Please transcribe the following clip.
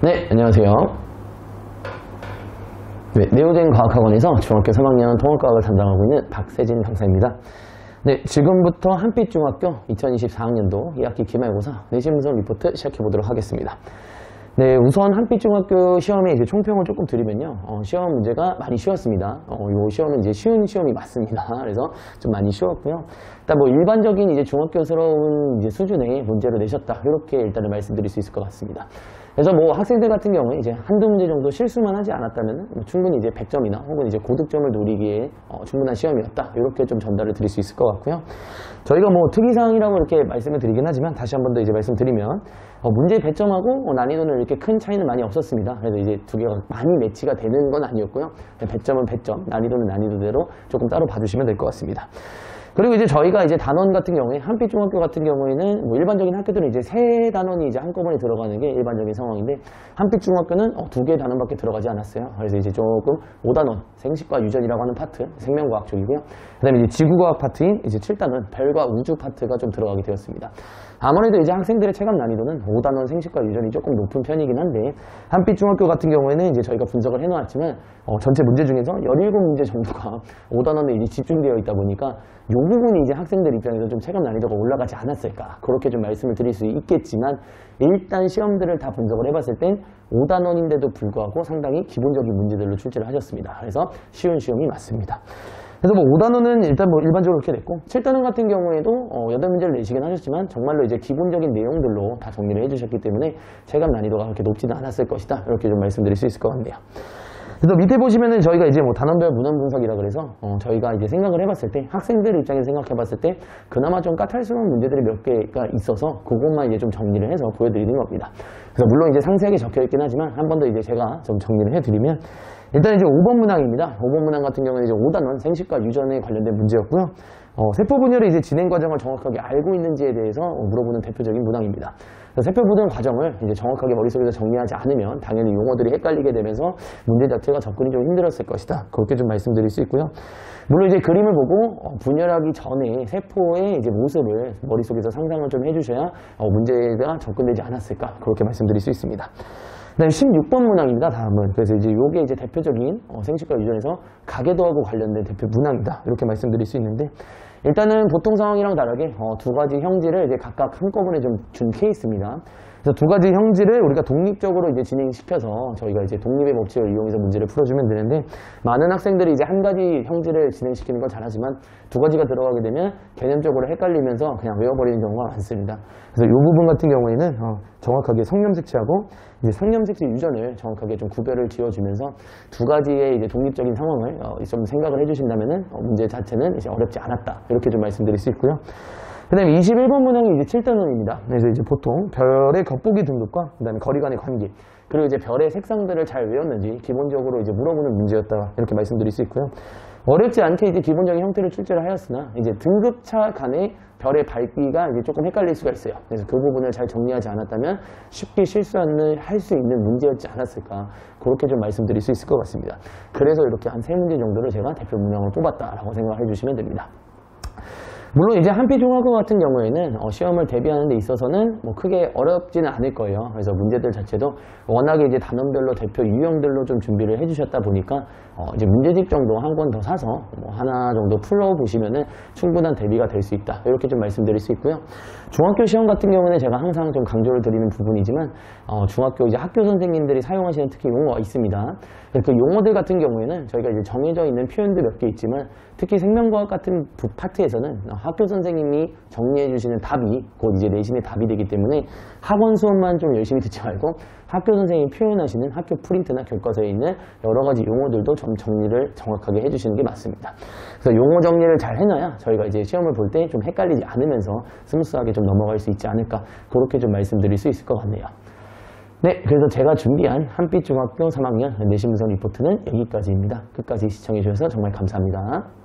네, 안녕하세요. 네, 네오젠 과학학원에서 중학교 3학년 통합과학을 담당하고 있는 박세진 강사입니다. 네, 지금부터 한빛중학교 2024학년도 2학기 기말고사 내신 분석 리포트 시작해보도록 하겠습니다. 네, 우선 한빛중학교 시험의 이제 총평을 조금 드리면요. 시험 문제가 많이 쉬웠습니다. 이 시험은 이제 쉬운 시험이 맞습니다. 그래서 좀 많이 쉬웠고요. 일단 뭐 일반적인 이제 중학교스러운 이제 수준의 문제로 내셨다. 이렇게 일단은 말씀드릴 수 있을 것 같습니다. 그래서 뭐 학생들 같은 경우에 이제 한두 문제 정도 실수만 하지 않았다면 뭐 충분히 이제 100점이나 혹은 이제 고득점을 노리기에 충분한 시험이었다. 이렇게 좀 전달을 드릴 수 있을 것 같고요. 저희가 뭐 특이사항이라고 이렇게 말씀을 드리긴 하지만 다시 한 번 더 이제 말씀드리면 문제 배점하고 난이도는 이렇게 큰 차이는 많이 없었습니다. 그래서 이제 두 개가 많이 매치가 되는 건 아니었고요. 배점은 배점, 난이도는 난이도대로 조금 따로 봐주시면 될 것 같습니다. 그리고 이제 저희가 이제 단원 같은 경우에 한빛중학교 같은 경우에는 뭐 일반적인 학교들은 이제 세 단원이 이제 한꺼번에 들어가는 게 일반적인 상황인데 한빛중학교는 두 개의 단원밖에 들어가지 않았어요. 그래서 이제 조금 5단원 생식과 유전이라고 하는 파트, 생명과학 쪽이고요. 그다음에 이제 지구과학 파트인 이제 7단원 별과 우주 파트가 좀 들어가게 되었습니다. 아무래도 이제 학생들의 체감 난이도는 5단원 생식과 유전이 조금 높은 편이긴 한데 한빛중학교 같은 경우에는 이제 저희가 분석을 해놓았지만 전체 문제 중에서 17문제 정도가 5단원에 이제 집중되어 있다 보니까 이 부분이 이제 학생들 입장에서 좀 체감 난이도가 올라가지 않았을까 그렇게 좀 말씀을 드릴 수 있겠지만 일단 시험들을 다 분석을 해봤을 땐 5단원인데도 불구하고 상당히 기본적인 문제들로 출제를 하셨습니다. 그래서 쉬운 시험이 맞습니다. 그래서 뭐 5단원은 일단 뭐 일반적으로 그렇게 됐고 7단원 같은 경우에도 8문제를 내시긴 하셨지만 정말로 이제 기본적인 내용들로 다 정리를 해주셨기 때문에 체감 난이도가 그렇게 높지는 않았을 것이다. 이렇게 좀 말씀드릴 수 있을 것 같네요. 그래서 밑에 보시면은 저희가 이제 뭐 단원별 문헌 분석이라 그래서 저희가 이제 생각을 해봤을 때 학생들 입장에서 생각해봤을 때 그나마 좀 까탈스러운 문제들이 몇 개가 있어서 그것만 이제 좀 정리를 해서 보여드리는 겁니다. 그래서 물론 이제 상세하게 적혀있긴 하지만 한 번 더 이제 제가 좀 정리를 해드리면 일단 이제 5번 문항입니다. 5번 문항 같은 경우는 이제 5단원 생식과 유전에 관련된 문제였고요. 세포 분열의 이제 진행 과정을 정확하게 알고 있는지에 대해서 물어보는 대표적인 문항입니다. 세포 분열 과정을 이제 정확하게 머릿속에서 정리하지 않으면 당연히 용어들이 헷갈리게 되면서 문제 자체가 접근이 좀 힘들었을 것이다. 그렇게 좀 말씀드릴 수 있고요. 물론 이제 그림을 보고 분열하기 전에 세포의 이제 모습을 머릿속에서 상상을 좀 해주셔야 문제가 접근되지 않았을까 그렇게 말씀드릴 수 있습니다. 그다음에 16번 문항입니다. 다음은 그래서 이제 요게 이제 대표적인 생식과 유전에서 가계도하고 관련된 대표 문항이다. 이렇게 말씀드릴 수 있는데 일단은 보통 상황이랑 다르게 두 가지 형질을 이제 각각 한꺼번에 좀 준 케이스입니다. 그래서 두 가지 형질을 우리가 독립적으로 이제 진행시켜서 저희가 이제 독립의 법칙을 이용해서 문제를 풀어주면 되는데 많은 학생들이 이제 한 가지 형질을 진행시키는 건 잘하지만 두 가지가 들어가게 되면 개념적으로 헷갈리면서 그냥 외워버리는 경우가 많습니다. 그래서 이 부분 같은 경우에는 정확하게 성념색취하고 이제 성념색취 유전을 정확하게 좀 구별을 지어주면서 두 가지의 이제 독립적인 상황을 좀 생각을 해주신다면은 문제 자체는 이제 어렵지 않았다 이렇게 좀 말씀드릴 수 있고요. 그 다음에 21번 문항이 이제 7단원입니다. 그래서 이제 보통 별의 겉보기 등급과 그 다음에 거리 간의 관계 그리고 이제 별의 색상들을 잘 외웠는지 기본적으로 이제 물어보는 문제였다 이렇게 말씀드릴 수 있고요. 어렵지 않게 이제 기본적인 형태를 출제를 하였으나 이제 등급차 간의 별의 밝기가 이제 조금 헷갈릴 수가 있어요. 그래서 그 부분을 잘 정리하지 않았다면 쉽게 실수를 할 수 있는 문제였지 않았을까 그렇게 좀 말씀드릴 수 있을 것 같습니다. 그래서 이렇게 한 3문제 정도를 제가 대표 문항으로 뽑았다라고 생각해 주시면 됩니다. 물론 이제 한빛중학교 같은 경우에는 시험을 대비하는 데 있어서는 뭐 크게 어렵지는 않을 거예요. 그래서 문제들 자체도 워낙에 이제 단원별로 대표 유형들로 좀 준비를 해주셨다 보니까 이제 문제집 정도 한 권 더 사서 뭐 하나 정도 풀어보시면은 충분한 대비가 될 수 있다. 이렇게 좀 말씀드릴 수 있고요. 중학교 시험 같은 경우는 제가 항상 좀 강조를 드리는 부분이지만 중학교 이제 학교 선생님들이 사용하시는 특히 용어가 있습니다. 그 용어들 같은 경우에는 저희가 이제 정해져 있는 표현도 몇 개 있지만 특히 생명과학 같은 파트에서는 학교 선생님이 정리해 주시는 답이 곧 이제 내신의 답이 되기 때문에 학원 수업만 좀 열심히 듣지 말고 학교 선생님이 표현하시는 학교 프린트나 교과서에 있는 여러 가지 용어들도 좀 정리를 정확하게 해주시는 게 맞습니다. 그래서 용어 정리를 잘 해놔야 저희가 이제 시험을 볼 때 좀 헷갈리지 않으면서 스무스하게 좀 넘어갈 수 있지 않을까 그렇게 좀 말씀드릴 수 있을 것 같네요. 네, 그래서 제가 준비한 한빛중학교 3학년 내신 분석 리포트는 여기까지입니다. 끝까지 시청해 주셔서 정말 감사합니다.